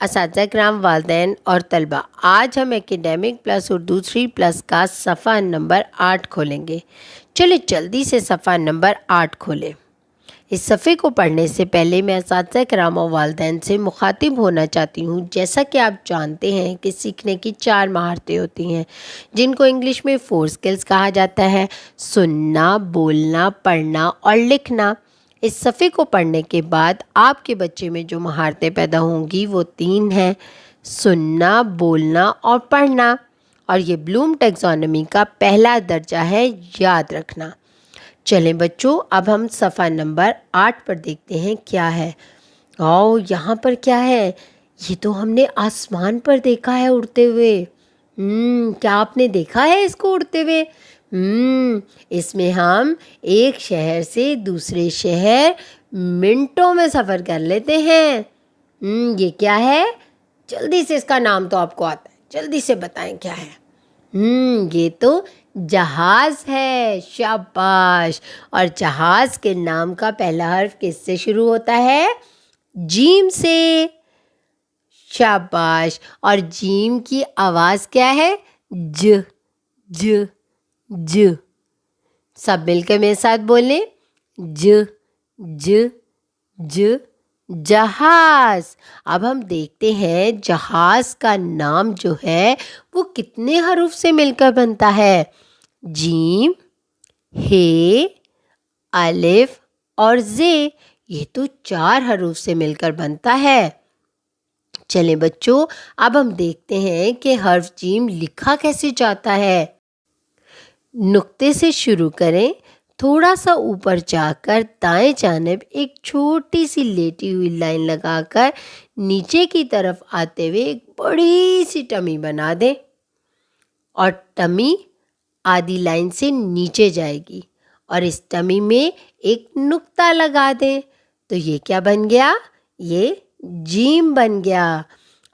اساتذہ کرام، والدین اور طلبہ، آج ہم اکیڈیمک پلس اردو 3+ کا صفحہ نمبر 8 کھولیں گے۔ چلے جلدی سے صفحہ نمبر 8 کھولیں۔ اس صفحے کو پڑھنے سے پہلے میں اساتذہ کرام اور والدین سے مخاطب ہونا چاہتی ہوں۔ جیسا کہ آپ جانتے ہیں کہ سیکھنے کی 4 مہارتیں ہوتی ہیں، جن کو انگلش میں 4 اسکلز کہا جاتا ہے: سننا، بولنا، پڑھنا اور لکھنا۔ اس صفحے کو پڑھنے کے بعد آپ کے بچے میں جو مہارتیں پیدا ہوں گی وہ 3 ہیں: سننا، بولنا اور پڑھنا، اور یہ بلوم ٹیکسانومی کا پہلا درجہ ہے، یاد رکھنا۔ چلیں بچوں، اب ہم صفحہ نمبر 8 پر دیکھتے ہیں کیا ہے۔ یہاں پر کیا ہے؟ یہ تو ہم نے آسمان پر دیکھا ہے اڑتے ہوئے۔ کیا آپ نے دیکھا ہے اس کو اڑتے ہوئے؟ اس میں ہم ایک شہر سے دوسرے شہر منٹوں میں سفر کر لیتے ہیں۔ یہ کیا ہے؟ جلدی سے، اس کا نام تو آپ کو آتا ہے، جلدی سے بتائیں کیا ہے۔ یہ تو جہاز ہے، شاباش۔ اور جہاز کے نام کا پہلا حرف کس سے شروع ہوتا ہے؟ جیم سے، شاباش۔ اور جیم کی آواز کیا ہے؟ ج ج ج۔ سب مل کے میرے ساتھ بولیں: ج ج ج، جہاز۔ اب ہم دیکھتے ہیں جہاز کا نام جو ہے وہ کتنے حروف سے مل کر بنتا ہے؟ جیم، ہے، الف اور زے۔ یہ تو 4 حروف سے مل کر بنتا ہے۔ چلیں بچوں، اب ہم دیکھتے ہیں کہ حرف جیم لکھا کیسے جاتا ہے۔ نقطے سے شروع کریں، تھوڑا سا اوپر جا کر دائیں جانب ایک چھوٹی سی لیٹی ہوئی لائن لگا کر نیچے کی طرف آتے ہوئے ایک بڑی سی ٹمی بنا دیں، اور ٹمی آدھی لائن سے نیچے جائے گی، اور اس ٹمی میں ایک نقطہ لگا دیں۔ تو یہ کیا بن گیا؟ یہ جیم بن گیا۔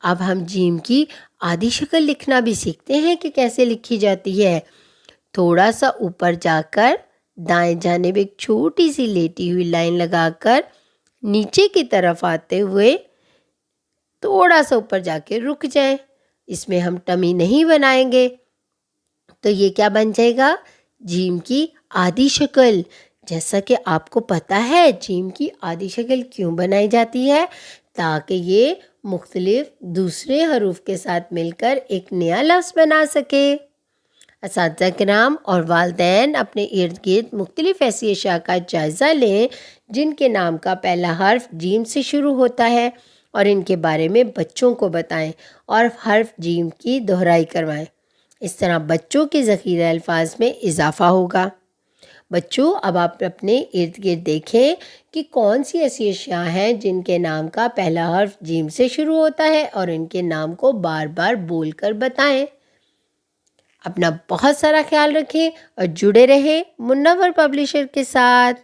اب ہم جیم کی آدھی شکل لکھنا بھی سیکھتے ہیں کہ کیسے لکھی جاتی ہے۔ تھوڑا سا اوپر جا کر دائیں جانب ایک چھوٹی سی لیٹی ہوئی لائن لگا کر نیچے کی طرف آتے ہوئے تھوڑا سا اوپر جا کے رک جائیں۔ اس میں ہم ٹمی نہیں بنائیں گے، تو یہ کیا بن جائے گا؟ جیم کی آدھی شکل۔ جیسا کہ آپ کو پتہ ہے جیم کی آدھی شکل کیوں بنائی جاتی ہے؟ تاکہ یہ مختلف دوسرے حروف کے ساتھ مل کر ایک نیا لفظ بنا سکے۔ اساتذہ کرام اور والدین اپنے ارد گرد مختلف ایسی اشیاء کا جائزہ لیں جن کے نام کا پہلا حرف جیم سے شروع ہوتا ہے، اور ان کے بارے میں بچوں کو بتائیں اور حرف جیم کی دہرائی کروائیں۔ اس طرح بچوں کے ذخیرہ الفاظ میں اضافہ ہوگا۔ بچوں، اب آپ اپنے ارد گرد دیکھیں کہ کون سی ایسی اشیاء ہیں جن کے نام کا پہلا حرف جیم سے شروع ہوتا ہے، اور ان کے نام کو بار بار بول کر بتائیں۔ اپنا بہت سارا خیال رکھیں اور جڑے رہیں منور پبلشر کے ساتھ۔